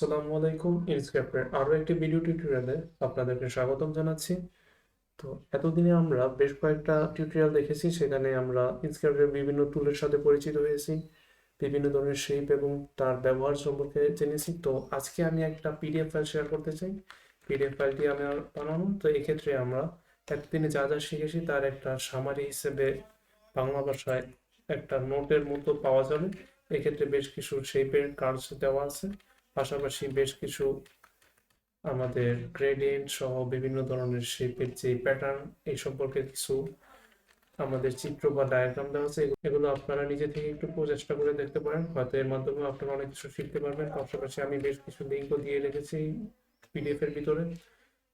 আসসালামু আলাইকুম। ইনস্ক্রাইপের আরো একটি ভিডিও টিউটোরিয়ালে আপনাদেরকে স্বাগতম জানাচ্ছি। তো এতদিনে আমরা বেশ কয়েকটা টিউটোরিয়াল দেখেছি, সেখানে আমরা ইনস্ক্রাইপের বিভিন্ন টুলের সাথে পরিচিত হয়েছি, বিভিন্ন ধরনের শেপ এবং তার ব্যবহার সম্পর্কে জেনেছি। তো আজকে আমি একটা পিডিএফ ফাইল শেয়ার করতে চাই। পিডিএফ ফাইলটি আমার বানানো। তো এক্ষেত্রে আমরা এতদিনে যা যা শিখেছি তার একটা সামারি হিসেবে বাংলা ভাষায় একটা নোটের মতো পাওয়া যাবে। এক্ষেত্রে বেশ কিছু শেপের কার্ভস দেওয়া আছে, পাশাপাশি বেশ কিছু আমাদের গ্রেডিয়েন্ট সহ বিভিন্ন ধরনের শেপের যে প্যাটার্ন এই সম্পর্কে কিছু আমাদের চিত্র বা ডায়াগ্রাম দেওয়া আছে। এগুলো আপনারা নিজে থেকে একটু চেষ্টা করে দেখতে পারেন, হয়তো এর মাধ্যমে আপনারা অনেক কিছু শিখতে পারবেন। পাশাপাশি আমি বেশ কিছু লিঙ্কও দিয়ে রেখেছি পিডিএফ এর ভিতরে।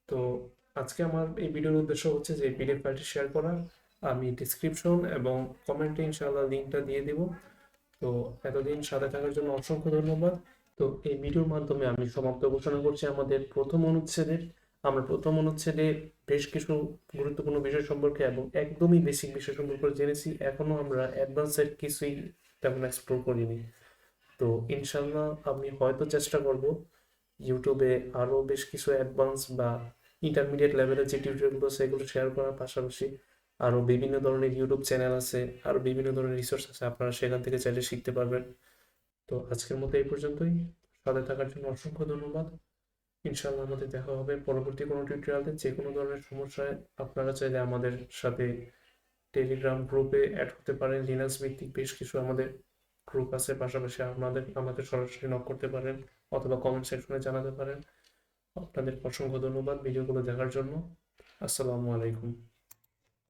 তো আজকে আমার এই ভিডিওর উদ্দেশ্য হচ্ছে যে পিডিএফ ফাইলটি শেয়ার করা। আমি ডিসক্রিপশন এবং কমেন্টে ইনশাআল্লাহ লিঙ্কটা দিয়ে দিব। তো এতদিন সাথে থাকার জন্য অসংখ্য ধন্যবাদ। তো এই ভিডিওর মাধ্যমে আমি সমাপ্ত ঘোষণা করছি আমাদের প্রথম অনুচ্ছেদের। আমরা প্রথম অনুচ্ছেদে বেশ কিছু গুরুত্বপূর্ণ বিষয় সম্পর্কে এবং একদমই বেসিক বিষয় সম্পর্কে জেনেছি। এখনো আমরা অ্যাডভান্সের কিছুই তেমন এক্সপ্লোর করিনি। তো ইনশাল্লাহ আমি হয়তো চেষ্টা করব ইউটিউবে আরো বেশ কিছু অ্যাডভান্স বা ইন্টারমিডিয়েট লেভেলের যে টিউটোরিয়ালগুলো সেগুলো শেয়ার করার পাশাপাশি আরো বিভিন্ন ধরনের ইউটিউব চ্যানেল আছে, আরো বিভিন্ন ধরনের রিসোর্স আছে, আপনারা সেখান থেকে চাইলে শিখতে পারবেন। তো আজকের মতো এই পর্যন্তই। সাথে থাকার জন্য অসংখ্য ধন্যবাদ। ইনশাআল্লাহ আমাদের দেখা হবে পরবর্তী কোনো টিউটোরিয়ালে। যে কোনো ধরনের সমস্যায় আপনারা চাইলে আমাদের সাথে টেলিগ্রাম গ্রুপে অ্যাড হতে পারেন। লিনাক্স ভিত্তিক বেশ কিছু আমাদের গ্রুপ আছে, পাশাপাশি আমাদের সরাসরি নক করতে পারেন অথবা কমেন্ট সেকশনে জানাতে পারেন। আপনাদের অসংখ্য ধন্যবাদ ভিডিওগুলো দেখার জন্য। আসসালামু আলাইকুম।